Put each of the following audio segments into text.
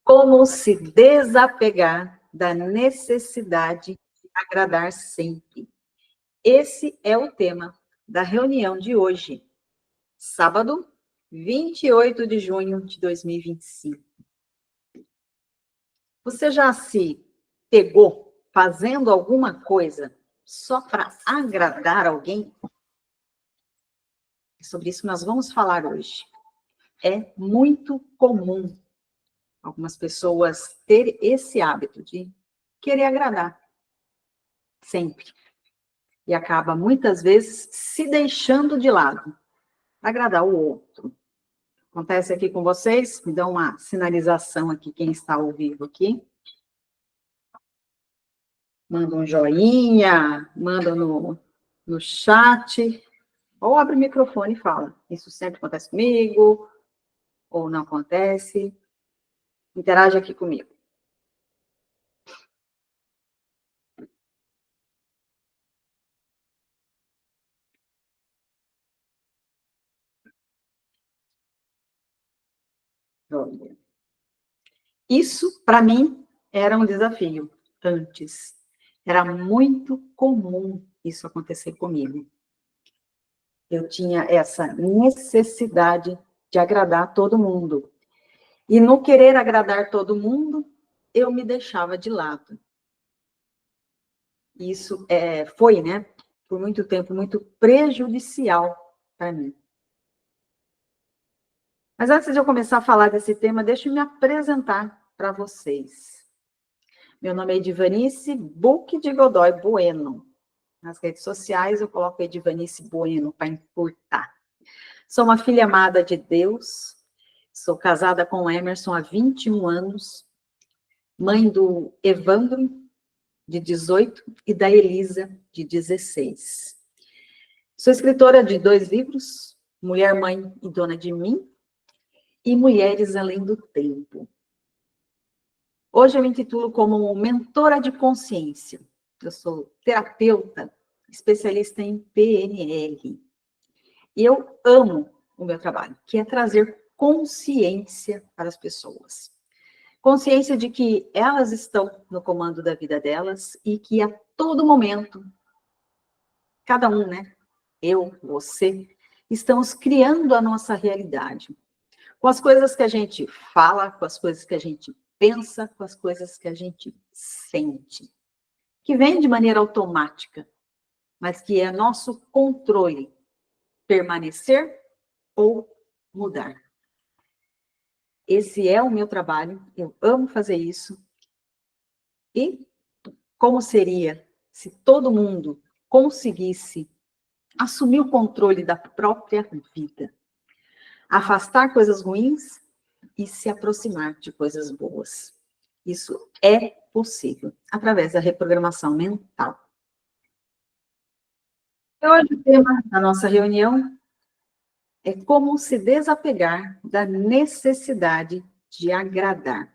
Como se desapegar da necessidade de agradar sempre. Esse é o tema da reunião de hoje, sábado, 28 de junho de 2025. Você já se pegou fazendo alguma coisa só para agradar alguém? É sobre isso que nós vamos falar hoje. É muito comum algumas pessoas terem esse hábito de querer agradar sempre. E acaba, muitas vezes, se deixando de lado para agradar o outro. Acontece aqui com vocês? Me dá uma sinalização aqui, quem está ao vivo aqui. Manda um joinha, manda no chat, ou abre o microfone e fala. Isso sempre acontece comigo, ou não acontece. Interage aqui comigo. Isso, para mim, era um desafio antes. Era muito comum isso acontecer comigo. Eu tinha essa necessidade de agradar todo mundo. E no querer agradar todo mundo, eu me deixava de lado. Isso foi, né, por muito tempo, muito prejudicial para mim. Mas antes de eu começar a falar desse tema, deixa eu me apresentar para vocês. Meu nome é Edivanice Buque de Godoy Bueno. Nas redes sociais eu coloco Edivanice Bueno para encurtar. Sou uma filha amada de Deus, sou casada com o Emerson há 21 anos, mãe do Evandro, de 18, e da Elisa, de 16. Sou escritora de 2 livros, Mulher, Mãe e Dona de Mim, e Mulheres Além do Tempo. Hoje eu me intitulo como mentora de consciência. Eu sou terapeuta, especialista em PNL. E eu amo o meu trabalho, que é trazer consciência para as pessoas. Consciência de que elas estão no comando da vida delas e que a todo momento, cada um, né? Eu, você, estamos criando a nossa realidade. Com as coisas que a gente fala, com as coisas que a gente pensa, com as coisas que a gente sente. Que vem de maneira automática, mas que é nosso controle permanecer ou mudar. Esse é o meu trabalho, eu amo fazer isso. E como seria se todo mundo conseguisse assumir o controle da própria vida? Afastar coisas ruins e se aproximar de coisas boas. Isso é possível, através da reprogramação mental. Hoje o tema da nossa reunião é como se desapegar da necessidade de agradar.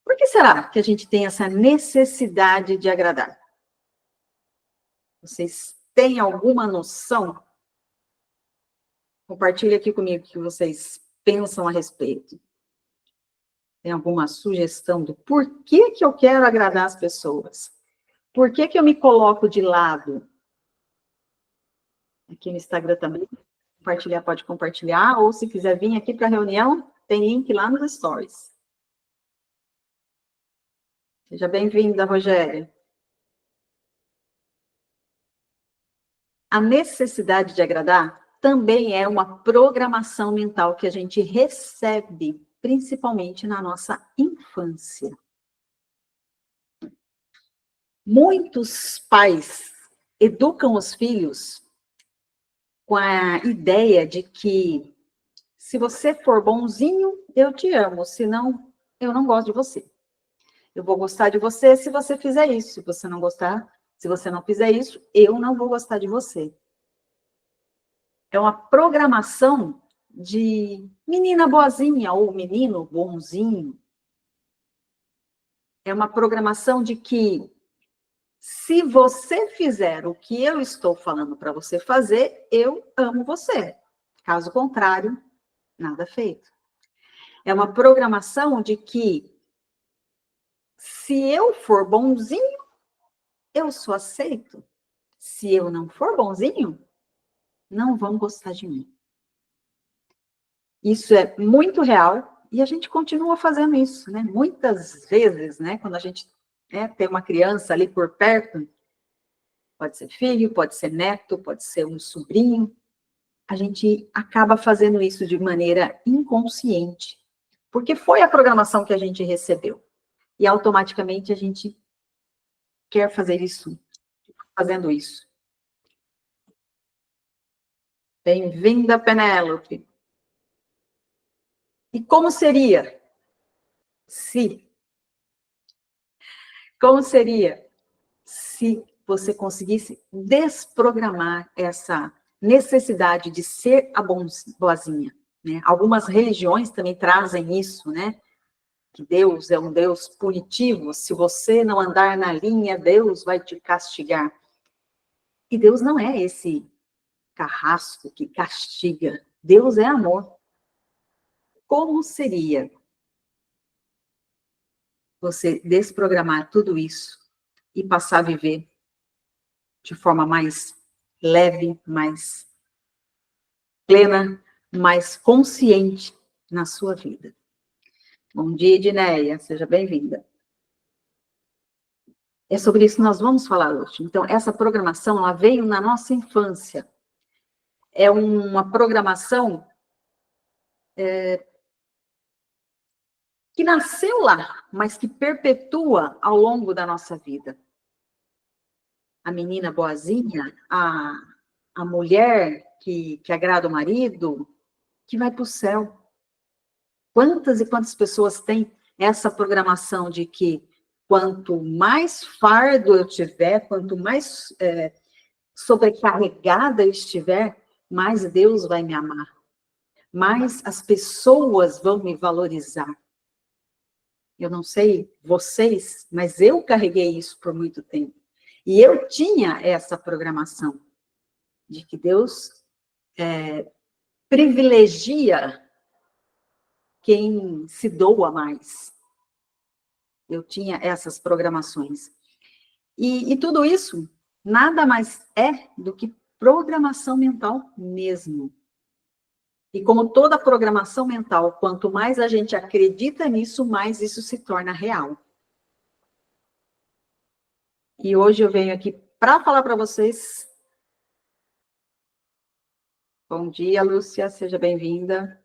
Por que será que a gente tem essa necessidade de agradar? Vocês têm alguma noção? Compartilhe aqui comigo o que vocês pensam a respeito. Tem alguma sugestão do porquê que eu quero agradar as pessoas? Por que eu me coloco de lado? Aqui no Instagram também, compartilhar, pode compartilhar, ou se quiser vir aqui para a reunião, tem link lá nos stories. Seja bem-vinda, Rogéria. A necessidade de agradar também é uma programação mental que a gente recebe, principalmente na nossa infância. Muitos pais educam os filhos com a ideia de que se você for bonzinho, eu te amo, senão eu não gosto de você. Eu vou gostar de você se você fizer isso. Se você não gostar, se você não fizer isso, eu não vou gostar de você. É uma programação de menina boazinha ou menino bonzinho. É uma programação de que se você fizer o que eu estou falando para você fazer, eu amo você. Caso contrário, nada feito. É uma programação de que, se eu for bonzinho, eu sou aceito. Se eu não for bonzinho, não vão gostar de mim. Isso é muito real e a gente continua fazendo isso, né? Muitas vezes, né? Quando a gente tem uma criança ali por perto, pode ser filho, pode ser neto, pode ser um sobrinho, a gente acaba fazendo isso de maneira inconsciente, porque foi a programação que a gente recebeu. E automaticamente a gente quer fazer isso, fazendo isso. Bem-vinda, Penélope. E como seria se você conseguisse desprogramar essa necessidade de ser a boazinha, né? Algumas religiões também trazem isso, né? Que Deus é um Deus punitivo, se você não andar na linha, Deus vai te castigar. E Deus não é esse carrasco que castiga, Deus é amor. Como seria você desprogramar tudo isso e passar a viver de forma mais leve, mais plena, mais consciente na sua vida? Bom dia, Edneia, seja bem-vinda. É sobre isso que nós vamos falar hoje. Então, essa programação, ela veio na nossa infância. É uma programação que nasceu lá, mas que perpetua ao longo da nossa vida. A menina boazinha, a mulher que agrada o marido, que vai para o céu. Quantas e quantas pessoas têm essa programação de que quanto mais fardo eu tiver, quanto mais sobrecarregada eu estiver, mais Deus vai me amar, mais as pessoas vão me valorizar. Eu não sei vocês, mas eu carreguei isso por muito tempo. E eu tinha essa programação de que Deus privilegia quem se doa mais. Eu tinha essas programações. E tudo isso nada mais é do que programação mental mesmo. E como toda programação mental, quanto mais a gente acredita nisso, mais isso se torna real. E hoje eu venho aqui para falar para vocês. Bom dia, Lúcia, seja bem-vinda.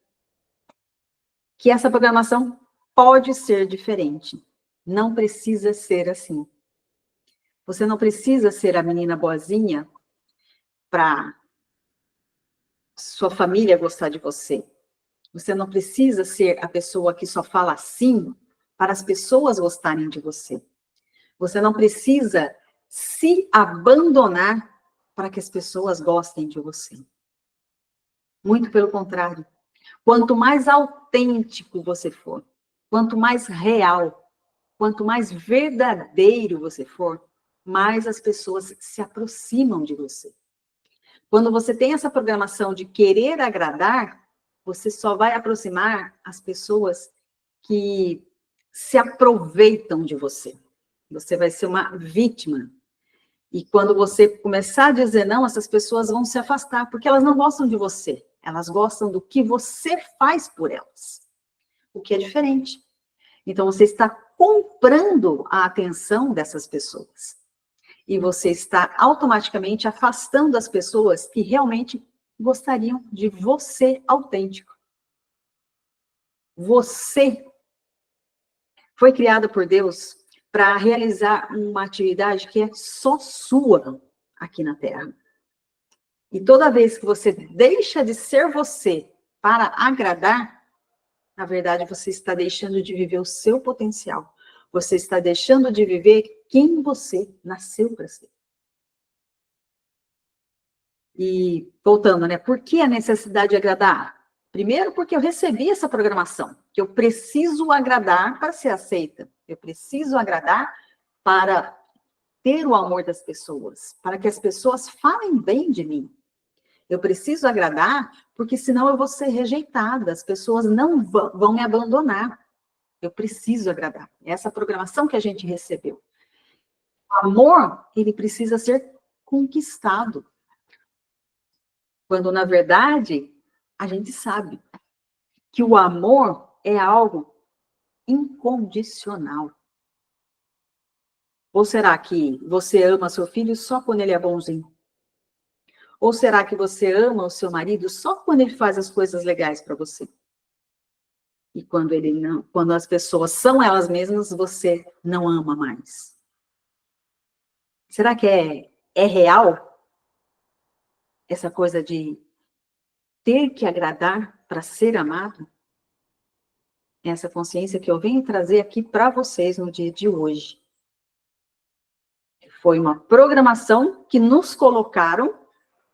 Que essa programação pode ser diferente. Não precisa ser assim. Você não precisa ser a menina boazinha para sua família gostar de você. Você não precisa ser a pessoa que só fala sim para as pessoas gostarem de você. Você não precisa se abandonar para que as pessoas gostem de você. Muito pelo contrário. Quanto mais autêntico você for, quanto mais real, quanto mais verdadeiro você for, mais as pessoas se aproximam de você. Quando você tem essa programação de querer agradar, você só vai aproximar as pessoas que se aproveitam de você. Você vai ser uma vítima. E quando você começar a dizer não, essas pessoas vão se afastar, porque elas não gostam de você. Elas gostam do que você faz por elas. O que é diferente. Então, você está comprando a atenção dessas pessoas. E você está automaticamente afastando as pessoas que realmente gostariam de você autêntico. Você foi criada por Deus para realizar uma atividade que é só sua aqui na Terra. E toda vez que você deixa de ser você para agradar, na verdade, você está deixando de viver o seu potencial. Você está deixando de viver quem você nasceu para ser. E, voltando, né? Por que a necessidade de agradar? Primeiro, porque eu recebi essa programação, que eu preciso agradar para ser aceita. Eu preciso agradar para ter o amor das pessoas, para que as pessoas falem bem de mim. Eu preciso agradar porque senão eu vou ser rejeitada, as pessoas não vão me abandonar. Eu preciso agradar. É essa programação que a gente recebeu. O amor, ele precisa ser conquistado. Quando, na verdade, a gente sabe que o amor é algo incondicional. Ou será que você ama seu filho só quando ele é bonzinho? Ou será que você ama o seu marido só quando ele faz as coisas legais para você? E quando ele não, quando as pessoas são elas mesmas, você não ama mais? Será que é real essa coisa de ter que agradar para ser amado? Essa consciência que eu venho trazer aqui para vocês no dia de hoje. Foi uma programação que nos colocaram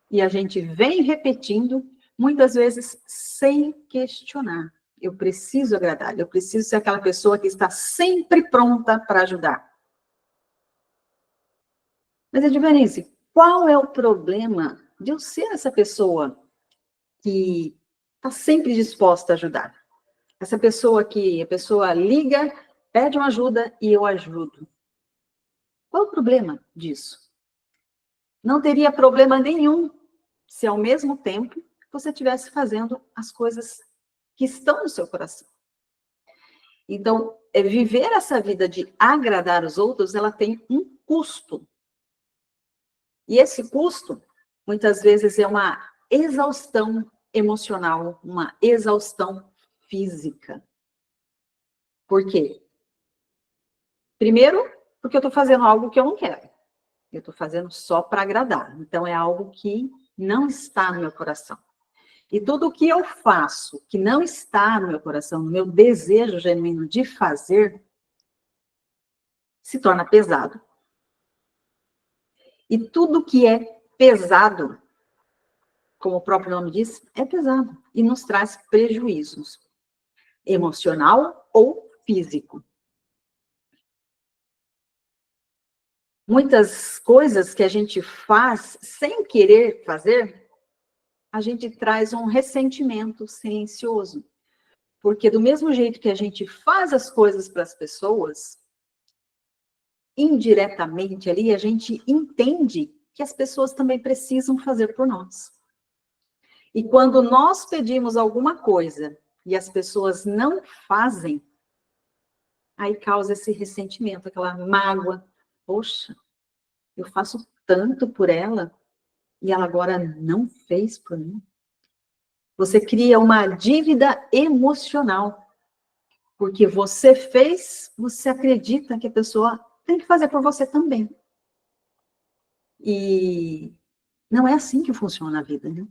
e a gente vem repetindo, muitas vezes sem questionar. Eu preciso agradar, eu preciso ser aquela pessoa que está sempre pronta para ajudar. Mas, Edivanice, qual é o problema de eu ser essa pessoa que está sempre disposta a ajudar? Essa pessoa que a pessoa liga, pede uma ajuda e eu ajudo. Qual é o problema disso? Não teria problema nenhum se ao mesmo tempo você estivesse fazendo as coisas que estão no seu coração. Então, viver essa vida de agradar os outros, ela tem um custo. E esse custo, muitas vezes, é uma exaustão emocional, uma exaustão física. Por quê? Primeiro, porque eu estou fazendo algo que eu não quero. Eu estou fazendo só para agradar. Então, é algo que não está no meu coração. E tudo o que eu faço que não está no meu coração, no meu desejo genuíno de fazer, se torna pesado. E tudo que é pesado, como o próprio nome diz, é pesado. E nos traz prejuízos, emocional ou físico. Muitas coisas que a gente faz sem querer fazer, a gente traz um ressentimento silencioso. Porque do mesmo jeito que a gente faz as coisas para as pessoas, indiretamente ali, a gente entende que as pessoas também precisam fazer por nós. E quando nós pedimos alguma coisa e as pessoas não fazem, aí causa esse ressentimento, aquela mágoa. Poxa, eu faço tanto por ela e ela agora não fez por mim. Você cria uma dívida emocional. Porque você fez, você acredita que a pessoa tem que fazer por você também. E não é assim que funciona a vida, né?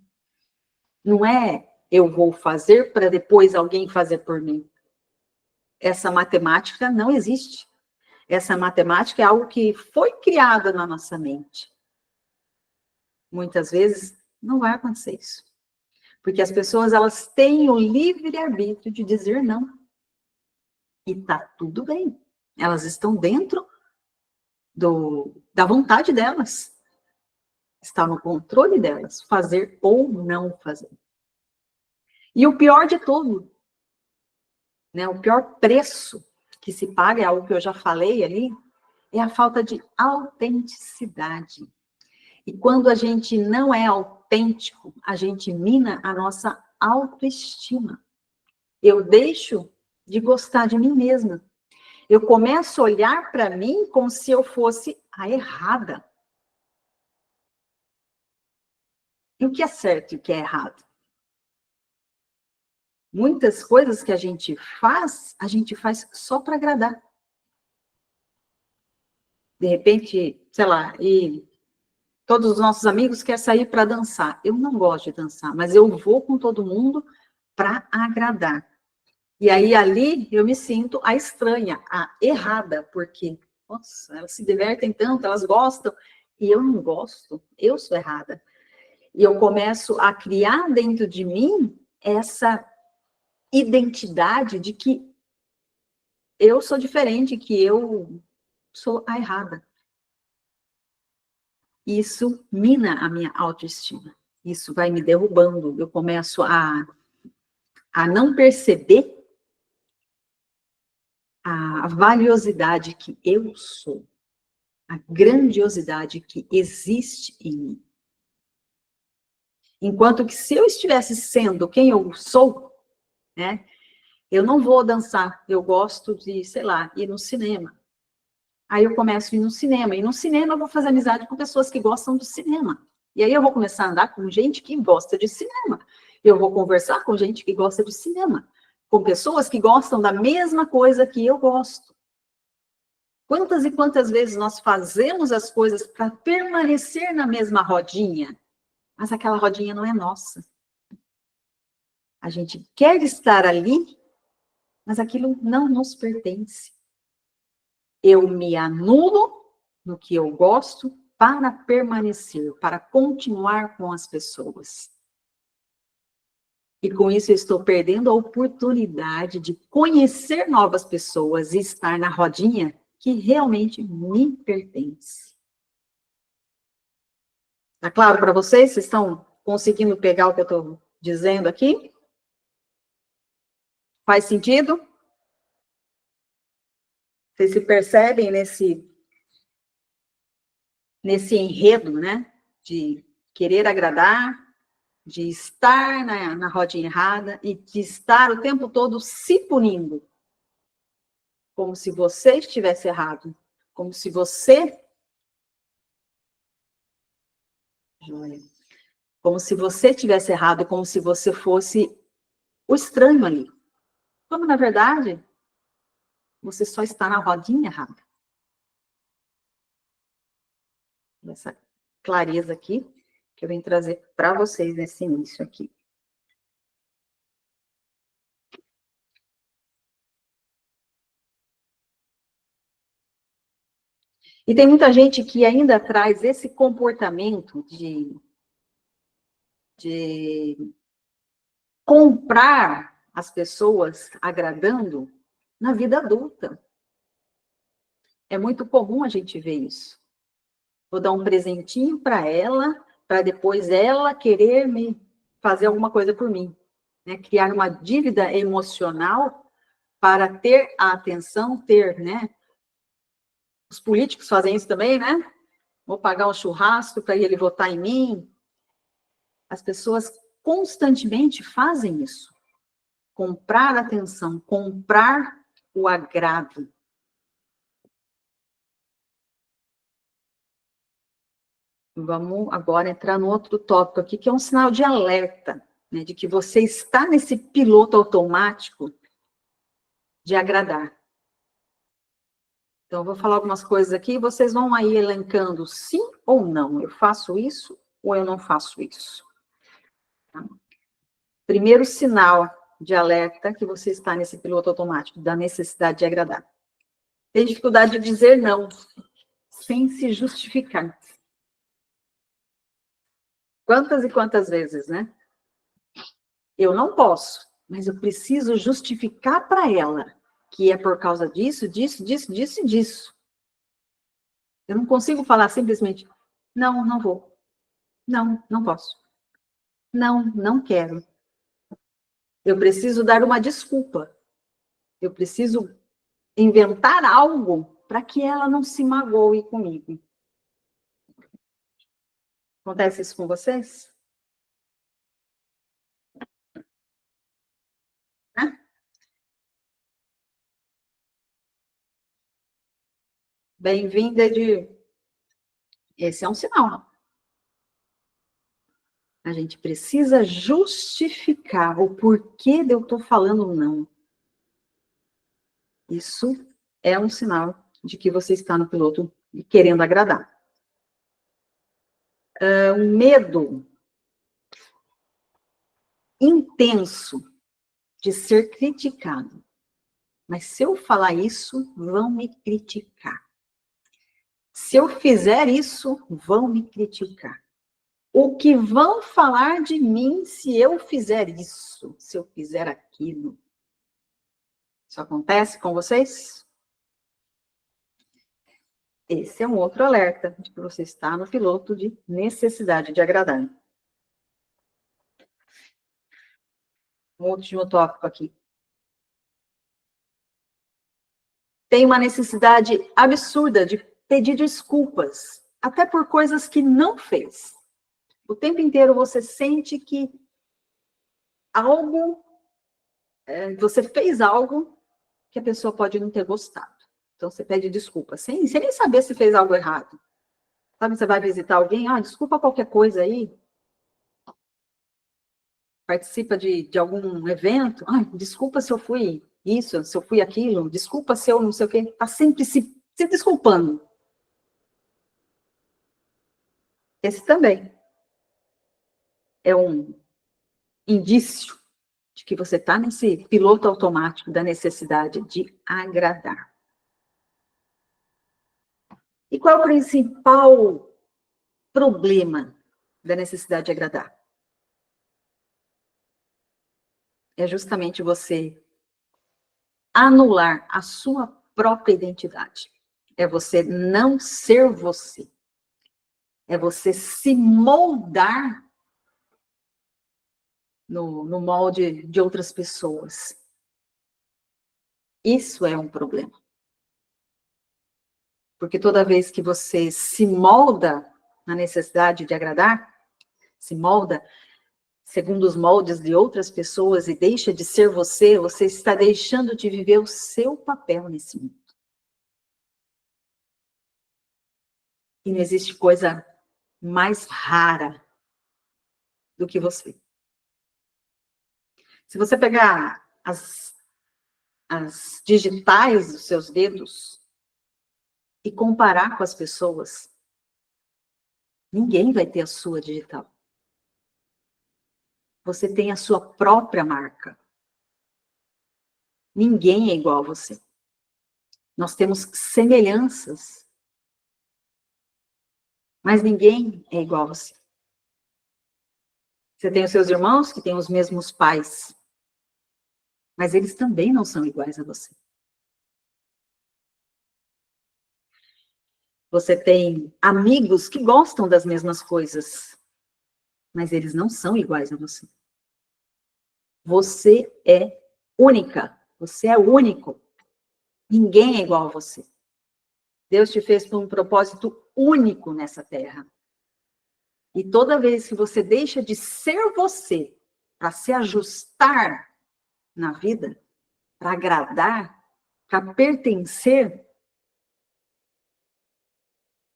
Não é eu vou fazer para depois alguém fazer por mim. Essa matemática não existe. Essa matemática é algo que foi criado na nossa mente. Muitas vezes não vai acontecer isso. Porque as pessoas, elas têm o livre-arbítrio de dizer não. E tá tudo bem. Elas estão dentro da vontade delas. Está no controle delas, fazer ou não fazer. E o pior de tudo, né, o pior preço que se paga, é algo que eu já falei ali, é a falta de autenticidade. E quando a gente não é autêntico, a gente mina a nossa autoestima. Eu deixo de gostar de mim mesma. Eu começo a olhar para mim como se eu fosse a errada. E o que é certo e o que é errado? Muitas coisas que a gente faz só para agradar. De repente, sei lá, e todos os nossos amigos querem sair para dançar. Eu não gosto de dançar, mas eu vou com todo mundo para agradar. E aí, ali, eu me sinto a estranha, a errada, porque, nossa, elas se divertem tanto, elas gostam, e eu não gosto, eu sou errada. E eu começo a criar dentro de mim essa identidade de que eu sou diferente, que eu sou a errada. Isso mina a minha autoestima. Isso vai me derrubando. Eu começo a não perceber a valiosidade que eu sou, a grandiosidade que existe em mim. Enquanto que se eu estivesse sendo quem eu sou, né, eu não vou dançar, eu gosto de, sei lá, ir no cinema. Aí eu começo a ir no cinema, e no cinema eu vou fazer amizade com pessoas que gostam do cinema. E aí eu vou começar a andar com gente que gosta de cinema. Eu vou conversar com gente que gosta de cinema, com pessoas que gostam da mesma coisa que eu gosto. Quantas e quantas vezes nós fazemos as coisas para permanecer na mesma rodinha, mas aquela rodinha não é nossa. A gente quer estar ali, mas aquilo não nos pertence. Eu me anulo no que eu gosto para permanecer, para continuar com as pessoas. E com isso eu estou perdendo a oportunidade de conhecer novas pessoas e estar na rodinha que realmente me pertence. Tá claro para vocês? Vocês estão conseguindo pegar o que eu estou dizendo aqui? Faz sentido? Vocês se percebem nesse enredo, né? De querer agradar, de estar na rodinha errada e de estar o tempo todo se punindo. Como se você estivesse errado. Como se você... Como se você estivesse errado, como se você fosse o estranho ali. Quando, na verdade, você só está na rodinha errada. Essa clareza aqui que eu venho trazer para vocês nesse início aqui. E tem muita gente que ainda traz esse comportamento de comprar as pessoas agradando na vida adulta. É muito comum a gente ver isso. Vou dar um presentinho para ela, para depois ela querer me fazer alguma coisa por mim. Né? Criar uma dívida emocional para ter a atenção, né? Os políticos fazem isso também, né? Vou pagar um churrasco para ele votar em mim. As pessoas constantemente fazem isso. Comprar atenção, comprar o agrado. Vamos agora entrar no outro tópico aqui, que é um sinal de alerta, né, de que você está nesse piloto automático de agradar. Então, eu vou falar algumas coisas aqui e vocês vão aí elencando sim ou não. Eu faço isso ou eu não faço isso. Tá? Primeiro sinal de alerta que você está nesse piloto automático, da necessidade de agradar. Tem dificuldade de dizer não, sem se justificar. Quantas e quantas vezes, né? Eu não posso, mas eu preciso justificar para ela que é por causa disso, disso, disso, disso e disso. Eu não consigo falar simplesmente, não, não vou. Não, não posso. Não, não quero. Eu preciso dar uma desculpa. Eu preciso inventar algo para que ela não se magoe comigo. Acontece isso com vocês? Né? Bem-vinda de... Esse é um sinal. A gente precisa justificar o porquê de eu estou falando não. Isso é um sinal de que você está no piloto e querendo agradar. Um medo intenso de ser criticado. Mas se eu falar isso, vão me criticar. Se eu fizer isso, vão me criticar. O que vão falar de mim se eu fizer isso, se eu fizer aquilo? Isso acontece com vocês? Esse é um outro alerta de que você está no piloto de necessidade de agradar. Um último tópico aqui. Tem uma necessidade absurda de pedir desculpas, até por coisas que não fez. O tempo inteiro você sente que você fez algo que a pessoa pode não ter gostado. Então, você pede desculpa, sem nem saber se fez algo errado. Sabe, você vai visitar alguém, desculpa qualquer coisa aí. Participa de algum evento, desculpa se eu fui isso, se eu fui aquilo, desculpa se eu não sei o quê. Está sempre se desculpando. Esse também é um indício de que você está nesse piloto automático da necessidade de agradar. E qual é o principal problema da necessidade de agradar? É justamente você anular a sua própria identidade. É você não ser você. É você se moldar no molde de outras pessoas. Isso é um problema. Porque toda vez que você se molda na necessidade de agradar, se molda segundo os moldes de outras pessoas e deixa de ser você, você está deixando de viver o seu papel nesse mundo. E não existe coisa mais rara do que você. Se você pegar as digitais dos seus dedos e comparar com as pessoas, ninguém vai ter a sua digital. Você tem a sua própria marca. Ninguém é igual a você. Nós temos semelhanças, mas ninguém é igual a você. Você tem os seus irmãos que têm os mesmos pais, mas eles também não são iguais a você. Você tem amigos que gostam das mesmas coisas, mas eles não são iguais a você. Você é única, você é único. Ninguém é igual a você. Deus te fez por um propósito único nessa terra. E toda vez que você deixa de ser você para se ajustar na vida, para agradar, para pertencer,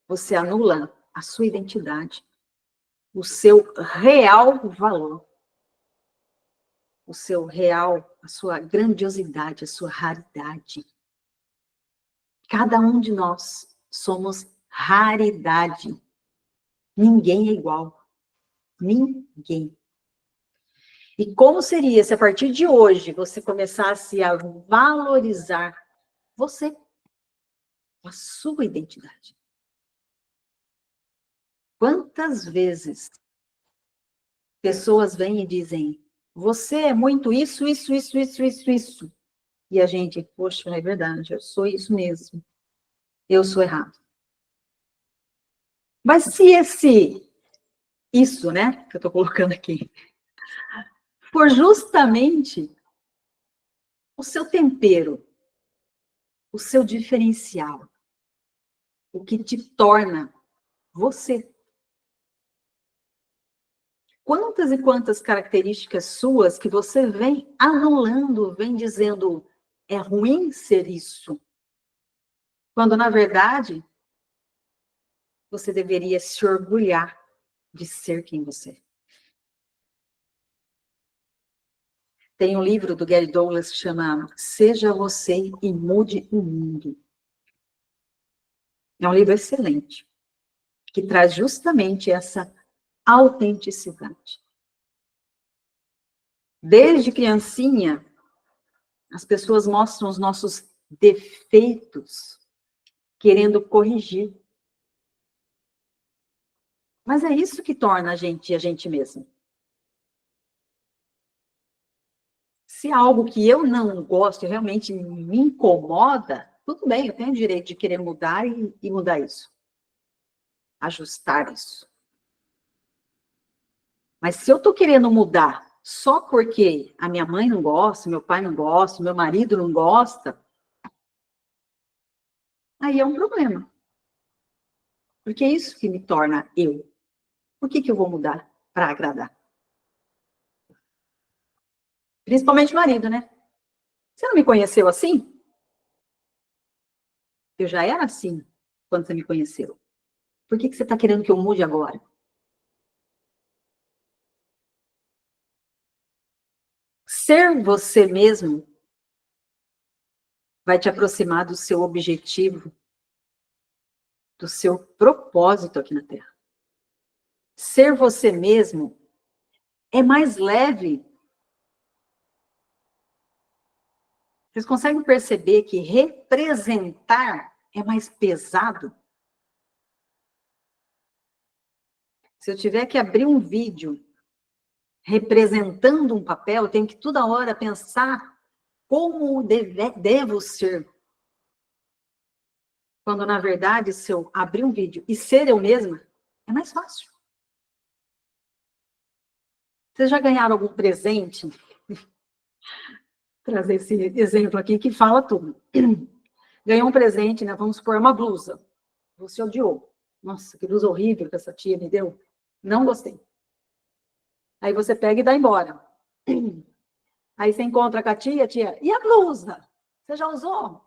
você anula a sua identidade, o seu real valor, o seu real, a sua grandiosidade, a sua raridade. Cada um de nós somos raridade. Ninguém é igual. Ninguém. E como seria se a partir de hoje você começasse a valorizar você, a sua identidade? Quantas vezes pessoas vêm e dizem, você é muito isso, isso, isso, isso, isso, isso. E a gente, poxa, é verdade, eu sou isso mesmo. Eu sou errado. Mas se isso, né, que eu estou colocando aqui, for justamente o seu tempero, o seu diferencial, o que te torna você. Quantas e quantas características suas que você vem anulando, vem dizendo, é ruim ser isso. Quando, na verdade, você deveria se orgulhar de ser quem você é. Tem um livro do Gary Douglas que chama Seja Você e Mude o Mundo. É um livro excelente, que traz justamente essa autenticidade. Desde criancinha, as pessoas mostram os nossos defeitos, querendo corrigir. Mas é isso que torna a gente mesmo. Se é algo que eu não gosto, realmente me incomoda, tudo bem, eu tenho o direito de querer mudar e mudar isso. Ajustar isso. Mas se eu estou querendo mudar só porque a minha mãe não gosta, meu pai não gosta, meu marido não gosta, aí é um problema. Porque é isso que me torna eu. Por que eu vou mudar para agradar? Principalmente o marido, né? Você não me conheceu assim? Eu já era assim quando você me conheceu. Por que você está querendo que eu mude agora? Ser você mesmo vai te aproximar do seu objetivo, do seu propósito aqui na Terra. Ser você mesmo é mais leve. Vocês conseguem perceber que representar é mais pesado? Se eu tiver que abrir um vídeo representando um papel, eu tenho que toda hora pensar como devo ser. Quando, na verdade, se eu abrir um vídeo e ser eu mesma, é mais fácil. Vocês já ganharam algum presente? Trazer esse exemplo aqui que fala tudo. Ganhou um presente, né? Vamos supor, uma blusa. Você odiou. Nossa, que blusa horrível que essa tia me deu. Não gostei. Aí você pega e dá embora. Aí você encontra com a tia, e a blusa? Você já usou?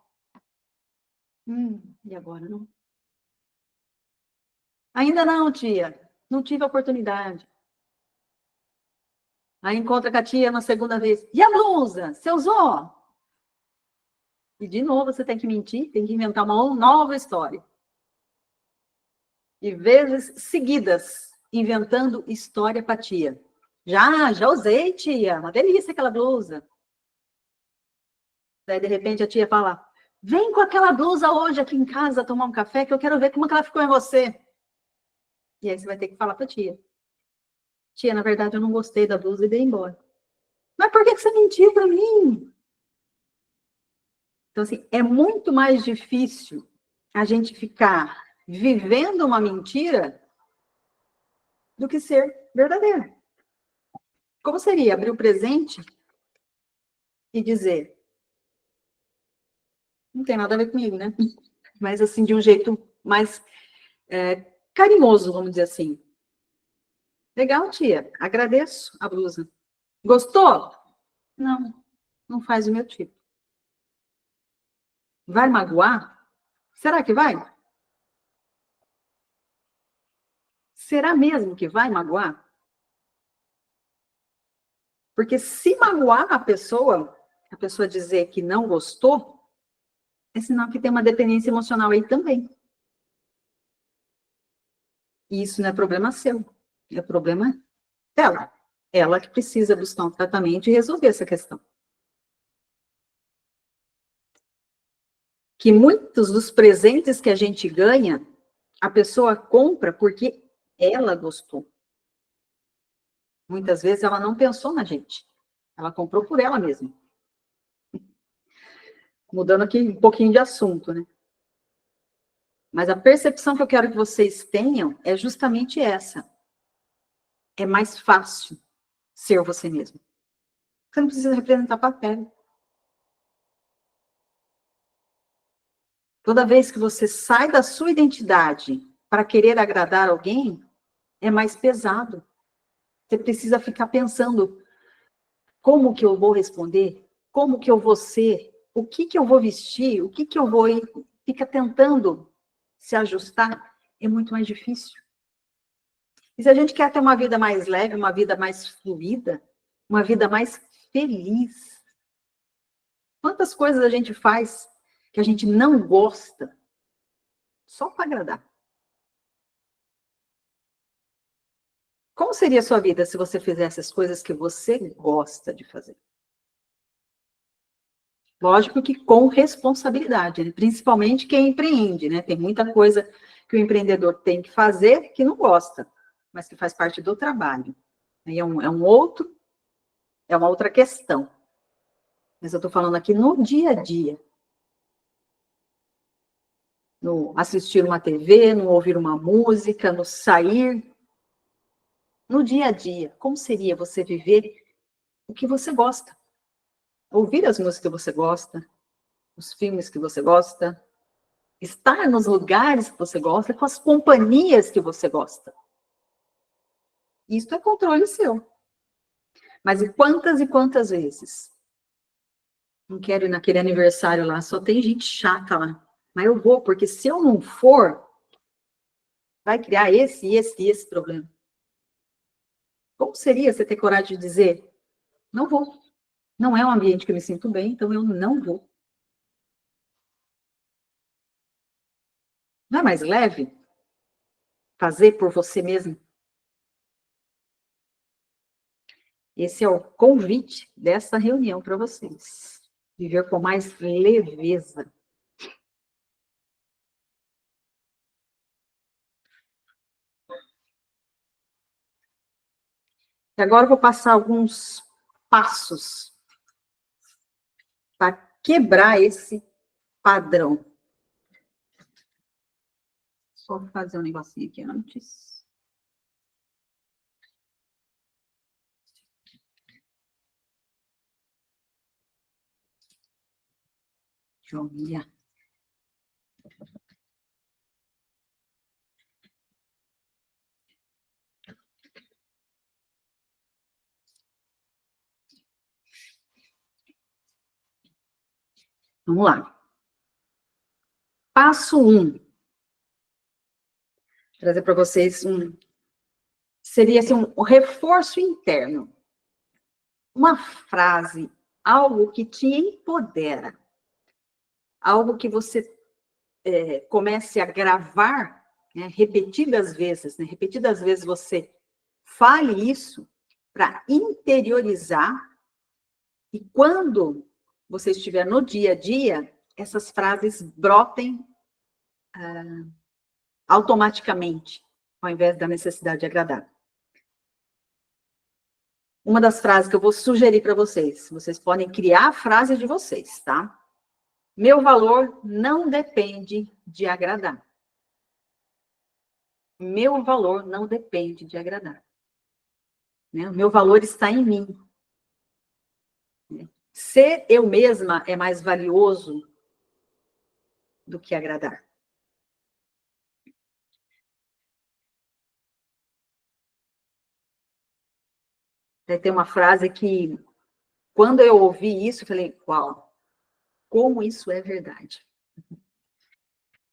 E agora não? Ainda não, tia. Não tive a oportunidade. Aí encontra com a tia uma segunda vez. E a blusa? Você usou? E de novo você tem que mentir, tem que inventar uma nova história. E vezes seguidas, inventando história para tia. Já usei, tia. Uma delícia aquela blusa. Daí, de repente, a tia fala, vem com aquela blusa hoje aqui em casa tomar um café, que eu quero ver como que ela ficou em você. E aí você vai ter que falar para a tia. Tia, na verdade, eu não gostei da blusa e dei embora. Mas por que você mentiu para mim? Então, assim, é muito mais difícil a gente ficar vivendo uma mentira do que ser verdadeiro. Como seria abrir o presente e dizer, não tem nada a ver comigo, né? Mas, assim, de um jeito mais carinhoso, vamos dizer assim. Legal, tia. Agradeço a blusa. Gostou? Não, não faz o meu tipo. Vai magoar? Será que vai? Será mesmo que vai magoar? Porque se magoar a pessoa dizer que não gostou, é sinal que tem uma dependência emocional aí também. E isso não é problema seu, é problema dela. Ela que precisa buscar um tratamento e resolver essa questão. Que muitos dos presentes que a gente ganha, a pessoa compra porque ela gostou. Muitas vezes ela não pensou na gente. Ela comprou por ela mesma. Mudando aqui um pouquinho de assunto, né? Mas a percepção que eu quero que vocês tenham é justamente essa. É mais fácil ser você mesmo. Você não precisa representar papel. Toda vez que você sai da sua identidade para querer agradar alguém, é mais pesado. Você precisa ficar pensando, como que eu vou responder? Como que eu vou ser? O que eu vou vestir? O que eu vou ir? Fica tentando se ajustar, é muito mais difícil. E se a gente quer ter uma vida mais leve, uma vida mais fluida, uma vida mais feliz, quantas coisas a gente faz que a gente não gosta só para agradar? Como seria a sua vida se você fizesse as coisas que você gosta de fazer? Lógico que com responsabilidade, né? Principalmente quem empreende, né? Tem muita coisa que o empreendedor tem que fazer que não gosta, mas que faz parte do trabalho. Aí é uma outra questão. Mas eu estou falando aqui no dia a dia. No assistir uma TV, no ouvir uma música, no sair. No dia a dia, como seria você viver o que você gosta. Ouvir as músicas que você gosta, os filmes que você gosta, estar nos lugares que você gosta, com as companhias que você gosta. Isso é controle seu. Mas e quantas vezes? Não quero ir naquele aniversário lá, só tem gente chata lá. Mas eu vou, porque se eu não for, vai criar esse problema. Como seria você ter coragem de dizer, não vou. Não é um ambiente que eu me sinto bem, então eu não vou. Não é mais leve fazer por você mesmo? Esse é o convite dessa reunião para vocês. Viver com mais leveza. E agora eu vou passar alguns passos para quebrar esse padrão. Só fazer um negocinho aqui antes. Joia. Vamos lá. Passo 1. Trazer para vocês seria assim, um reforço interno. Uma frase, algo que te empodera. Algo que você comece a gravar, né, repetidas vezes, né? Repetidas vezes você fale isso para interiorizar, e quando você estiver no dia a dia, essas frases brotem automaticamente, ao invés da necessidade de agradar. Uma das frases que eu vou sugerir para vocês podem criar a frase de vocês, tá? Meu valor não depende de agradar. Meu valor não depende de agradar. Né? O meu valor está em mim. Ser eu mesma é mais valioso do que agradar. Tem uma frase que, quando eu ouvi isso, eu falei, uau, como isso é verdade.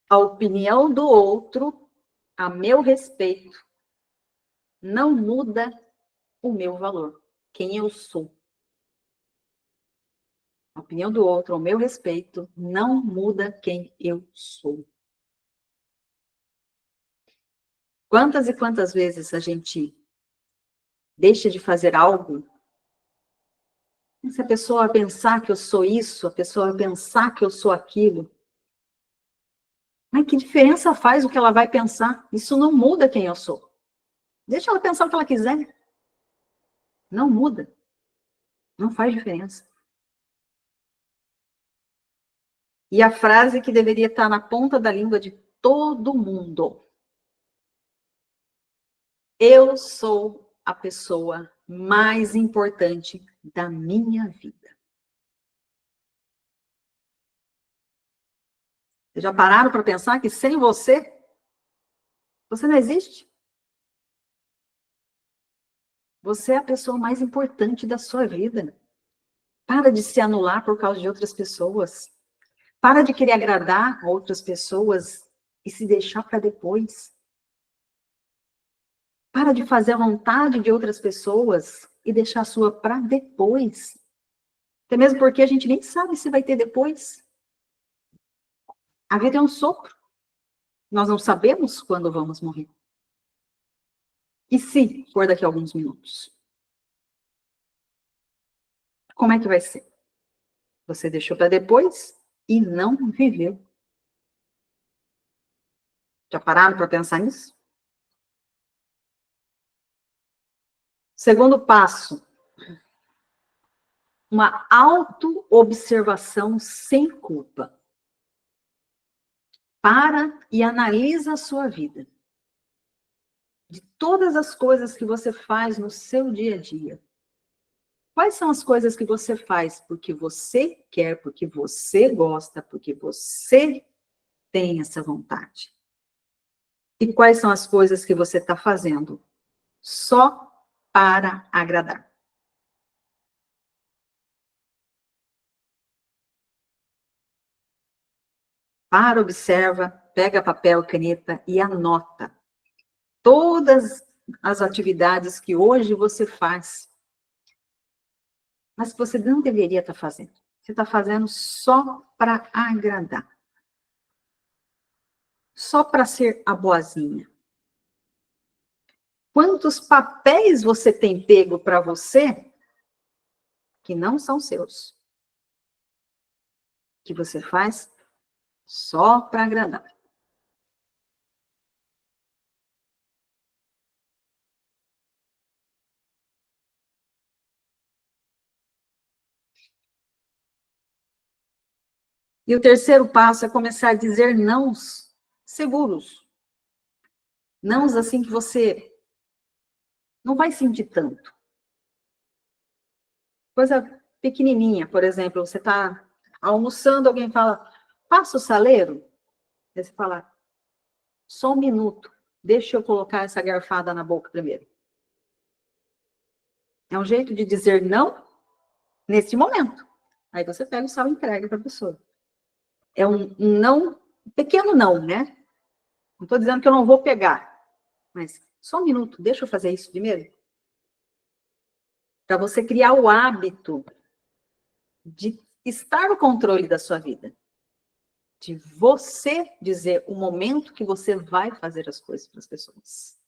A opinião do outro, a meu respeito, não muda o meu valor, quem eu sou. A opinião do outro, ao meu respeito, não muda quem eu sou. Quantas e quantas vezes a gente deixa de fazer algo, se a pessoa pensar que eu sou isso, a pessoa pensar que eu sou aquilo, mas que diferença faz o que ela vai pensar? Isso não muda quem eu sou. Deixa ela pensar o que ela quiser. Não muda. Não faz diferença. E a frase que deveria estar na ponta da língua de todo mundo. Eu sou a pessoa mais importante da minha vida. Vocês já pararam para pensar que sem você, você não existe? Você é a pessoa mais importante da sua vida. Para de se anular por causa de outras pessoas. Para de querer agradar a outras pessoas e se deixar para depois. Para de fazer a vontade de outras pessoas e deixar a sua para depois. Até mesmo porque a gente nem sabe se vai ter depois. A vida é um sopro. Nós não sabemos quando vamos morrer. E se for daqui a alguns minutos? Como é que vai ser? Você deixou para depois e não viveu. Já pararam para pensar nisso? Segundo passo, uma autoobservação sem culpa. Para e analisa a sua vida. De todas as coisas que você faz no seu dia a dia. Quais são as coisas que você faz porque você quer, porque você gosta, porque você tem essa vontade? E quais são as coisas que você está fazendo só para agradar? Para, observa, pega papel, caneta e anota todas as atividades que hoje você faz, mas que você não deveria estar fazendo. Você está fazendo só para agradar. Só para ser a boazinha. Quantos papéis você tem pego para você que não são seus? Que você faz só para agradar. E o terceiro passo é começar a dizer nãos seguros. Nãos assim que você não vai sentir tanto. Coisa pequenininha, por exemplo, você está almoçando, alguém fala, passa o saleiro? Aí você fala, só um minuto, deixa eu colocar essa garfada na boca primeiro. É um jeito de dizer não nesse momento. Aí você pega o sal e entrega para a pessoa. É um não, um pequeno não, né? Não estou dizendo que eu não vou pegar, mas só um minuto, deixa eu fazer isso primeiro. Para você criar o hábito de estar no controle da sua vida. De você dizer o momento que você vai fazer as coisas para as pessoas.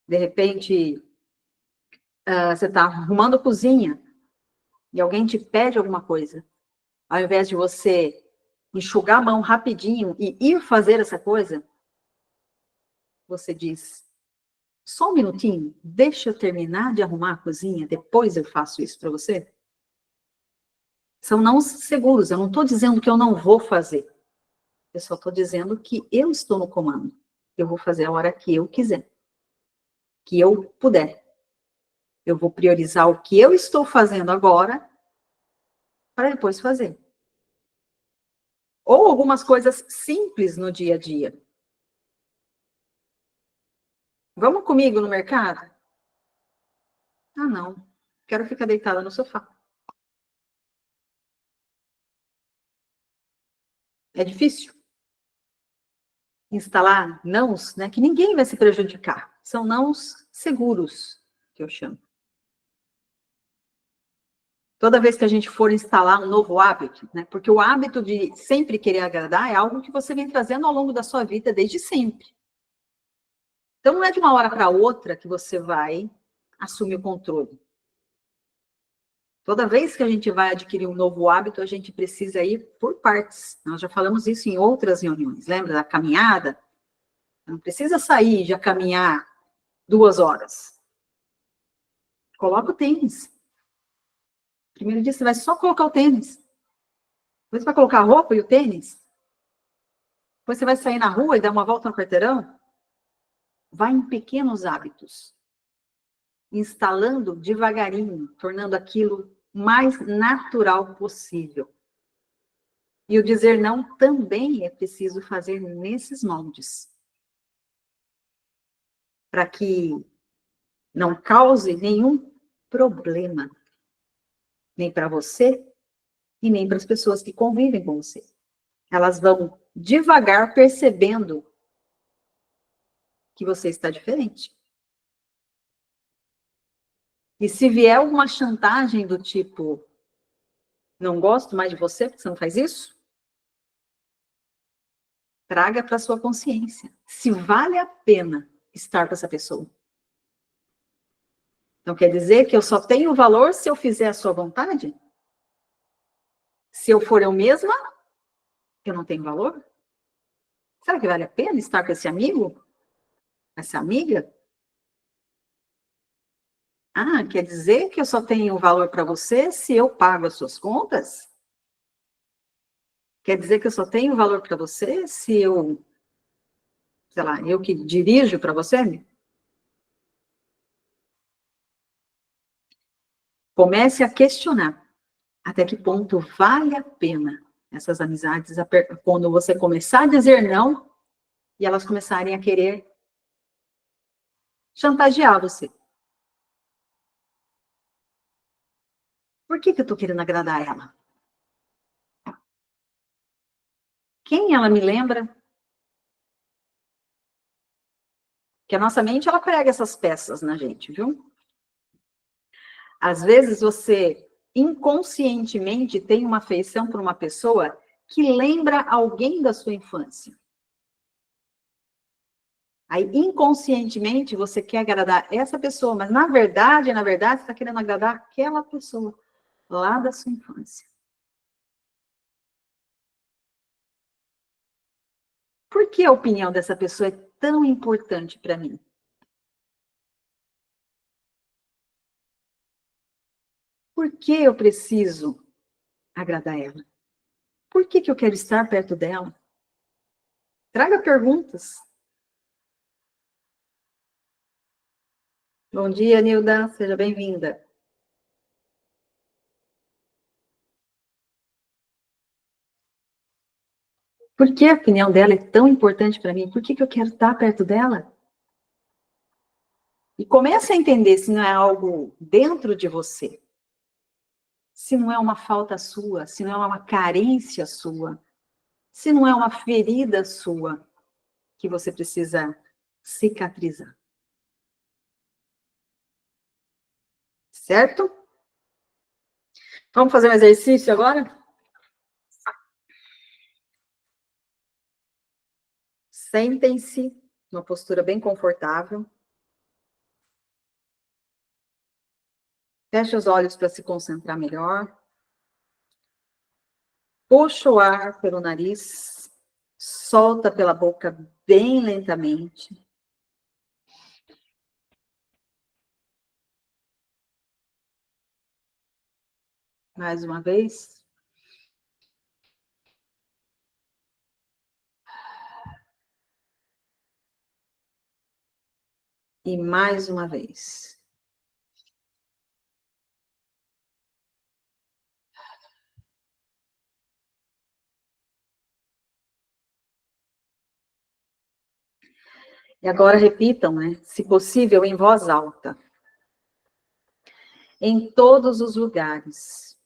De repente, você está arrumando a cozinha e alguém te pede alguma coisa. Ao invés de você enxugar a mão rapidinho e ir fazer essa coisa, você diz, só um minutinho, deixa eu terminar de arrumar a cozinha, depois eu faço isso para você. São não seguros, eu não estou dizendo que eu não vou fazer. Eu só estou dizendo que eu estou no comando. Eu vou fazer a hora que eu quiser, que eu puder. Eu vou priorizar o que eu estou fazendo agora para depois fazer. Ou algumas coisas simples no dia a dia. Vamos comigo no mercado? Ah, não. Quero ficar deitada no sofá. É difícil instalar nãos, né, que ninguém vai se prejudicar. São nãos seguros, que eu chamo. Toda vez que a gente for instalar um novo hábito, né, porque o hábito de sempre querer agradar é algo que você vem trazendo ao longo da sua vida desde sempre. Então, não é de uma hora para outra que você vai assumir o controle. Toda vez que a gente vai adquirir um novo hábito, a gente precisa ir por partes. Nós já falamos isso em outras reuniões. Lembra da caminhada? Não precisa sair e já caminhar 2 horas. Coloca o tênis. Primeiro dia você vai só colocar o tênis. Depois você vai colocar a roupa e o tênis. Depois você vai sair na rua e dar uma volta no quarteirão. Vai em pequenos hábitos. Instalando devagarinho, tornando aquilo mais natural possível. E o dizer não também é preciso fazer nesses moldes. Para que não cause nenhum problema. Nem para você e nem para as pessoas que convivem com você. Elas vão devagar percebendo que você está diferente. E se vier uma chantagem do tipo, não gosto mais de você porque você não faz isso, traga para sua consciência se vale a pena estar com essa pessoa. Então quer dizer que eu só tenho valor se eu fizer a sua vontade? Se eu for eu mesma, eu não tenho valor? Será que vale a pena estar com esse amigo? Essa amiga? Ah, quer dizer que eu só tenho valor para você se eu pago as suas contas? Quer dizer que eu só tenho valor para você se eu, sei lá, eu que dirijo para você? Comece a questionar até que ponto vale a pena essas amizades, quando você começar a dizer não e elas começarem a querer chantagear você. Por que eu estou querendo agradar ela? Quem ela me lembra? Que a nossa mente, ela prega essas peças na gente, viu? Às vezes você inconscientemente tem uma afeição por uma pessoa que lembra alguém da sua infância. Aí, inconscientemente, você quer agradar essa pessoa, mas na verdade, você está querendo agradar aquela pessoa lá da sua infância. Por que a opinião dessa pessoa é tão importante para mim? Por que eu preciso agradar ela? Por que eu quero estar perto dela? Traga perguntas. Bom dia, Nilda. Seja bem-vinda. Por que a opinião dela é tão importante para mim? Por que eu quero estar perto dela? E comece a entender se não é algo dentro de você, se não é uma falta sua, se não é uma carência sua, se não é uma ferida sua que você precisa cicatrizar. Certo? Vamos fazer um exercício agora? Sentem-se numa postura bem confortável. Feche os olhos para se concentrar melhor. Puxa o ar pelo nariz. Solta pela boca bem lentamente. Mais uma vez. E mais uma vez. E agora repitam, né? Se possível, em voz alta. Em todos os lugares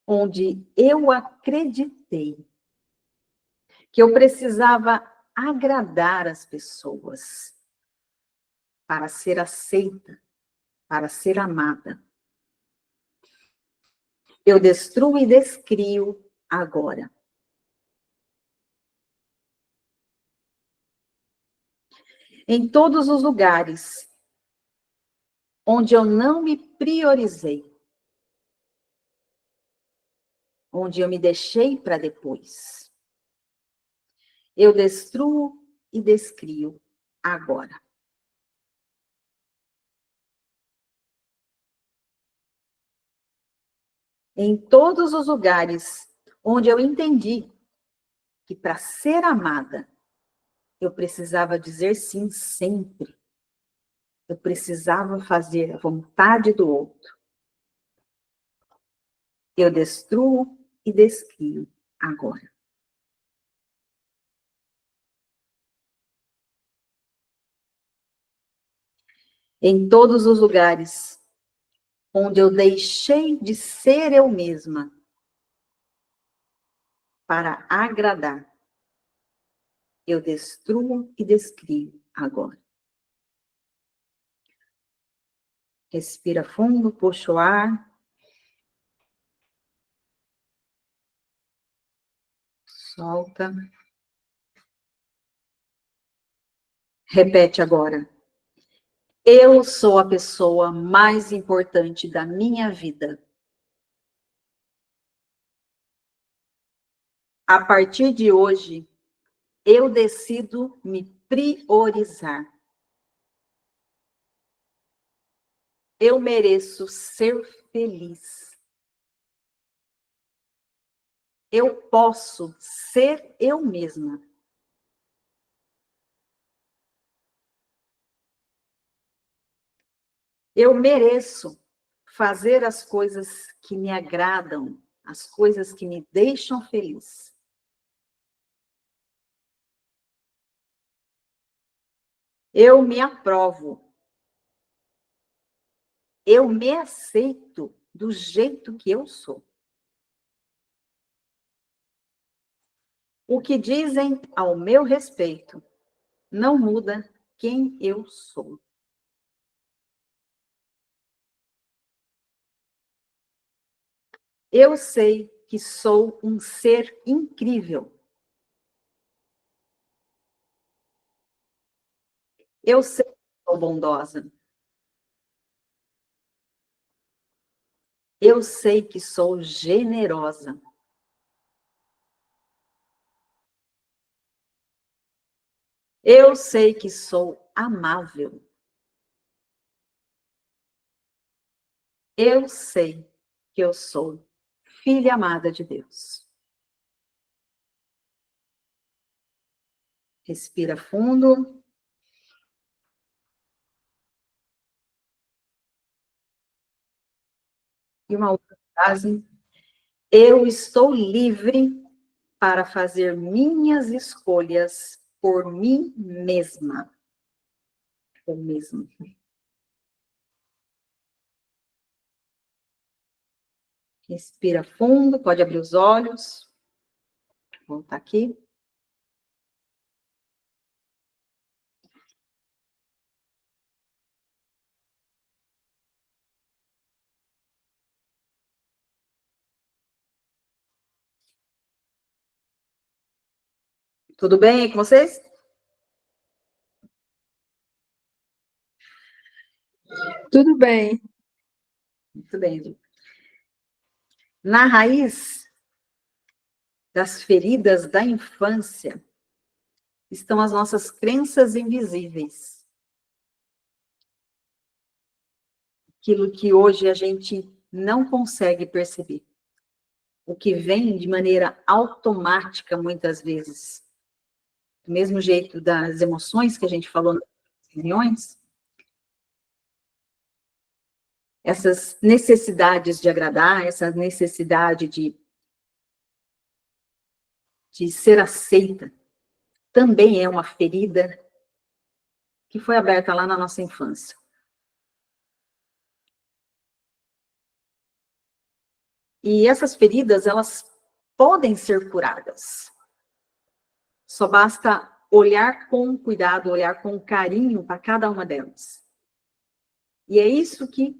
onde eu acreditei que eu precisava agradar as pessoas para ser aceita, para ser amada. Eu destruo e descrio agora. Em todos os lugares onde eu não me priorizei, onde eu me deixei para depois, eu destruo e descrio agora. Em todos os lugares onde eu entendi que para ser amada, eu precisava dizer sim sempre. Eu precisava fazer a vontade do outro. Eu destruo e descrio agora. Em todos os lugares onde eu deixei de ser eu mesma para agradar, eu destruo e descrio agora. Respira fundo, puxa o ar. Solta. Repete agora. Eu sou a pessoa mais importante da minha vida. A partir de hoje, eu decido me priorizar. Eu mereço ser feliz. Eu posso ser eu mesma. Eu mereço fazer as coisas que me agradam, as coisas que me deixam feliz. Eu me aprovo. Eu me aceito do jeito que eu sou. O que dizem ao meu respeito não muda quem eu sou. Eu sei que sou um ser incrível. Eu sei que sou bondosa. Eu sei que sou generosa. Eu sei que sou amável. Eu sei que eu sou filha amada de Deus. Respira fundo. E uma outra frase. Eu estou livre para fazer minhas escolhas por mim mesma. Ou mesmo. Respira fundo, pode abrir os olhos. Vou voltar aqui. Tudo bem aí com vocês? Tudo bem. Muito bem, Edu. Na raiz das feridas da infância estão as nossas crenças invisíveis. Aquilo que hoje a gente não consegue perceber. O que vem de maneira automática, muitas vezes. Do mesmo jeito das emoções que a gente falou nas reuniões, essas necessidades de agradar, essa necessidade de ser aceita, também é uma ferida que foi aberta lá na nossa infância. E essas feridas, elas podem ser curadas. Só basta olhar com cuidado, olhar com carinho para cada uma delas. E é isso que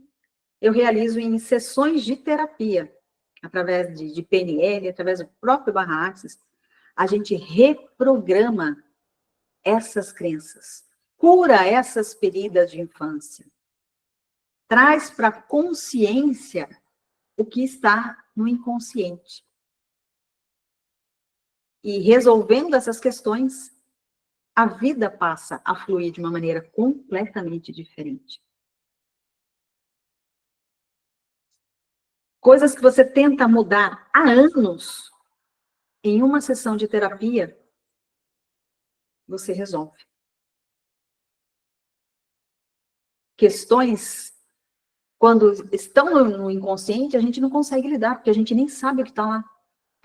eu realizo em sessões de terapia, através de PNL, através do próprio Barra Axis. A gente reprograma essas crenças, cura essas feridas de infância, traz para a consciência o que está no inconsciente. E resolvendo essas questões, a vida passa a fluir de uma maneira completamente diferente. Coisas que você tenta mudar há anos, em uma sessão de terapia, você resolve. Questões, quando estão no inconsciente, a gente não consegue lidar, porque a gente nem sabe o que está lá.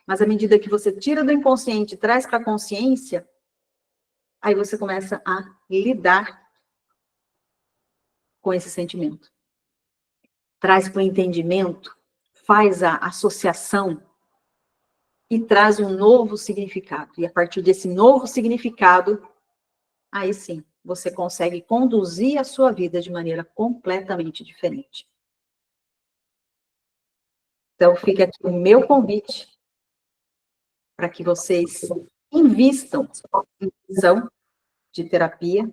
Mas à medida que você tira do inconsciente e traz para a consciência, aí você começa a lidar com esse sentimento. Traz para o entendimento, faz a associação e traz um novo significado. E a partir desse novo significado, aí sim, você consegue conduzir a sua vida de maneira completamente diferente. Então, fica aqui o meu convite para que vocês invistam em sessão de terapia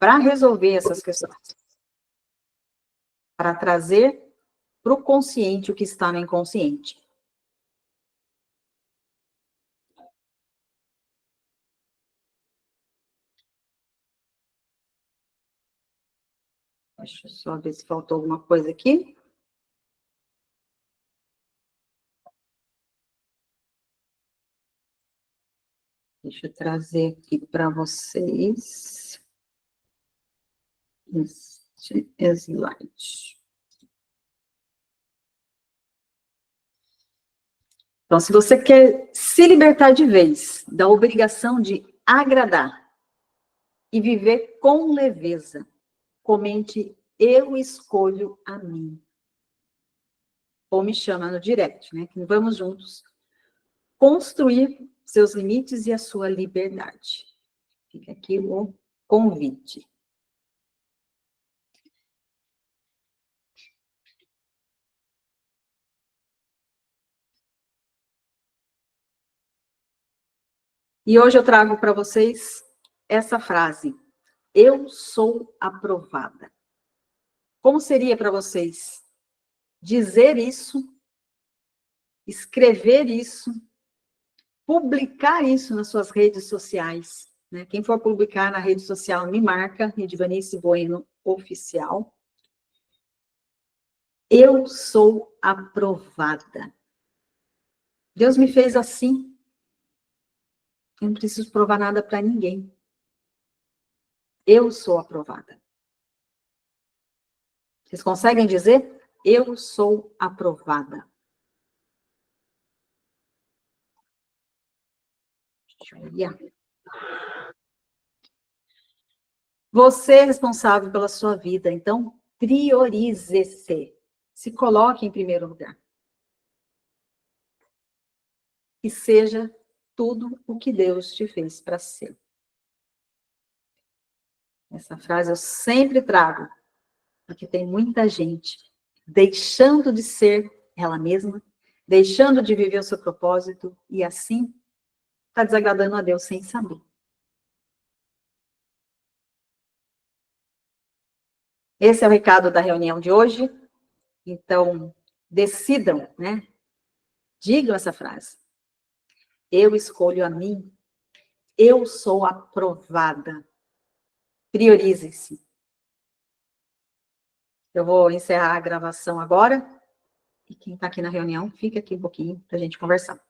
para resolver essas questões. Para trazer para o consciente o que está no inconsciente. Deixa eu só ver se faltou alguma coisa aqui. Deixa eu trazer aqui para vocês este slide. Então, se você quer se libertar de vez da obrigação de agradar e viver com leveza, comente: eu escolho a mim. Ou me chama no direct, né? Que vamos juntos construir seus limites e a sua liberdade. Fica aqui o convite. E hoje eu trago para vocês essa frase: eu sou aprovada. Como seria para vocês dizer isso, escrever isso, publicar isso nas suas redes sociais? Né? Quem for publicar na rede social, me marca, Edivanice Bueno Oficial. Eu sou aprovada. Deus me fez assim. Eu não preciso provar nada para ninguém. Eu sou aprovada. Vocês conseguem dizer? Eu sou aprovada. Joia. Você é responsável pela sua vida, então priorize-se. Se coloque em primeiro lugar. E seja tudo o que Deus te fez para ser. Essa frase eu sempre trago, porque tem muita gente deixando de ser ela mesma, deixando de viver o seu propósito, e assim está desagradando a Deus sem saber. Esse é o recado da reunião de hoje. Então, decidam, né? Digam essa frase. Eu escolho a mim. Eu sou aprovada. Priorizem-se. Eu vou encerrar a gravação agora. E quem está aqui na reunião, fica aqui um pouquinho para a gente conversar.